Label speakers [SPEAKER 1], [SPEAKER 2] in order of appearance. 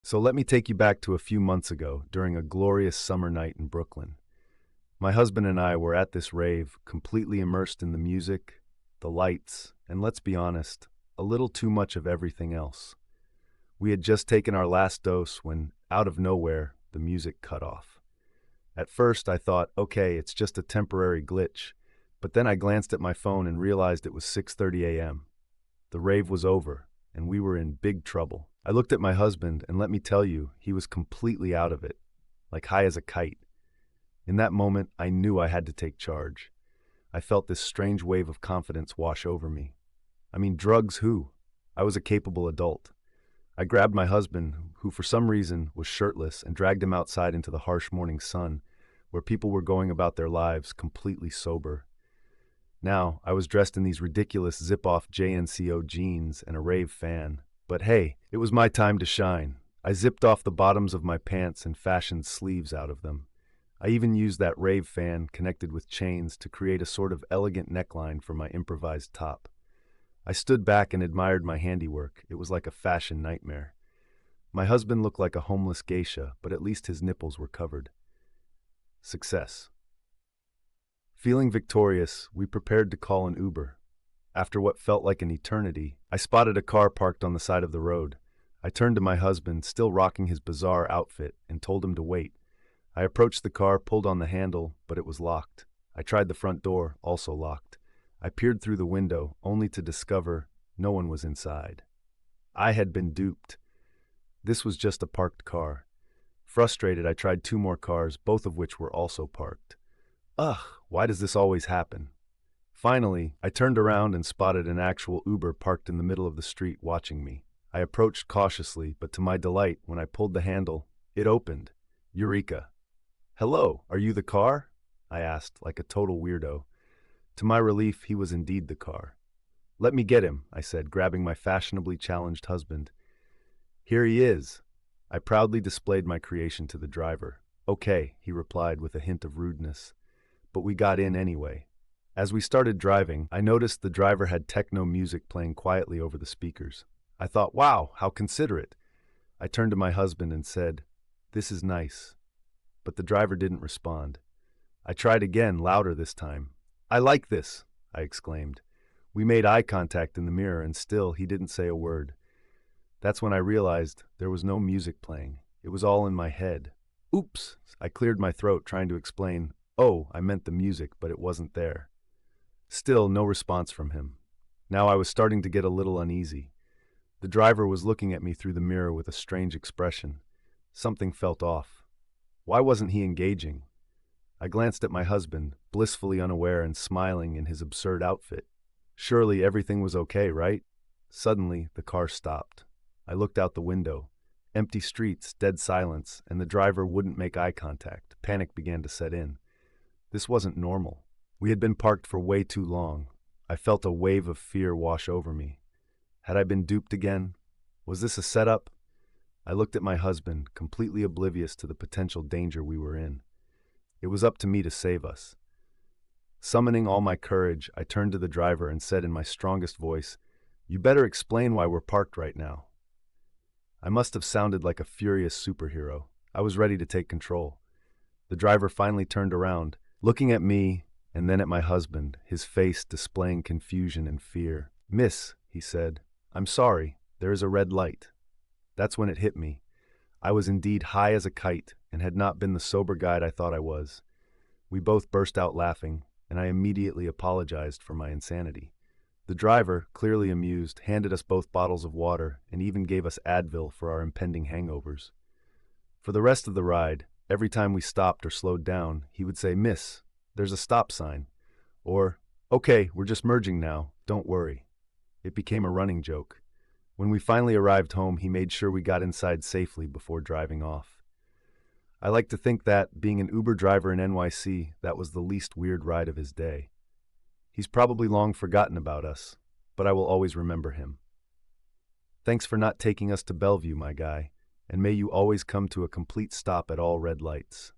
[SPEAKER 1] So let me take you back to a few months ago during a glorious summer night in Brooklyn. My husband and I were at this rave, completely immersed in the music, the lights, and let's be honest, a little too much of everything else. We had just taken our last dose when, out of nowhere, the music cut off. At first, I thought, okay, it's just a temporary glitch, but then I glanced at my phone and realized it was 6:30 a.m. The rave was over, and we were in big trouble. I looked at my husband, and let me tell you, he was completely out of it, like high as a kite. In that moment, I knew I had to take charge. I felt this strange wave of confidence wash over me. I mean, drugs who? I was a capable adult. I grabbed my husband, who for some reason was shirtless, and dragged him outside into the harsh morning sun, where people were going about their lives completely sober. Now, I was dressed in these ridiculous zip-off JNCO jeans and a rave fan. But hey, it was my time to shine. I zipped off the bottoms of my pants and fashioned sleeves out of them. I even used that rave fan connected with chains to create a sort of elegant neckline for my improvised top. I stood back and admired my handiwork. It was like a fashion nightmare. My husband looked like a homeless geisha, but at least his nipples were covered. Success. Feeling victorious, we prepared to call an Uber. After what felt like an eternity, I spotted a car parked on the side of the road. I turned to my husband, still rocking his bizarre outfit, and told him to wait. I approached the car, pulled on the handle, but it was locked. I tried the front door, also locked. I peered through the window, only to discover no one was inside. I had been duped. This was just a parked car. Frustrated, I tried 2 more cars, both of which were also parked. Ugh, why does this always happen? Finally, I turned around and spotted an actual Uber parked in the middle of the street watching me. I approached cautiously, but to my delight, when I pulled the handle, it opened. Eureka! "Hello, are you the car?" I asked, like a total weirdo. To my relief, he was indeed the car. "Let me get him," I said, grabbing my fashionably challenged husband. "Here he is." I proudly displayed my creation to the driver. "Okay," he replied with a hint of rudeness. But we got in anyway. As we started driving, I noticed the driver had techno music playing quietly over the speakers. I thought, wow, how considerate. I turned to my husband and said, "This is nice." But the driver didn't respond. I tried again, louder this time. "I like this," I exclaimed. We made eye contact in the mirror, and still he didn't say a word. That's when I realized there was no music playing. It was all in my head. Oops! I cleared my throat, trying to explain. Oh, I meant the music, but it wasn't there. Still, no response from him. Now I was starting to get a little uneasy. The driver was looking at me through the mirror with a strange expression. Something felt off. Why wasn't he engaging? I glanced at my husband, blissfully unaware and smiling in his absurd outfit. Surely everything was okay, right? Suddenly, the car stopped. I looked out the window. Empty streets, dead silence, and the driver wouldn't make eye contact. Panic began to set in. This wasn't normal. We had been parked for way too long. I felt a wave of fear wash over me. Had I been duped again? Was this a setup? I looked at my husband, completely oblivious to the potential danger we were in. It was up to me to save us. Summoning all my courage, I turned to the driver and said in my strongest voice, "You better explain why we're parked right now." I must have sounded like a furious superhero. I was ready to take control. The driver finally turned around, looking at me and then at my husband, his face displaying confusion and fear. "Miss," he said, "I'm sorry, there is a red light." That's when it hit me. I was indeed high as a kite and had not been the sober guide I thought I was. We both burst out laughing, and I immediately apologized for my insanity. The driver, clearly amused, handed us both bottles of water and even gave us Advil for our impending hangovers. For the rest of the ride, every time we stopped or slowed down, he would say, "Miss, there's a stop sign," or, "Okay, we're just merging now, don't worry." It became a running joke. When we finally arrived home, he made sure we got inside safely before driving off. I like to think that, being an Uber driver in NYC, that was the least weird ride of his day. He's probably long forgotten about us, but I will always remember him. Thanks for not taking us to Bellevue, my guy, and may you always come to a complete stop at all red lights.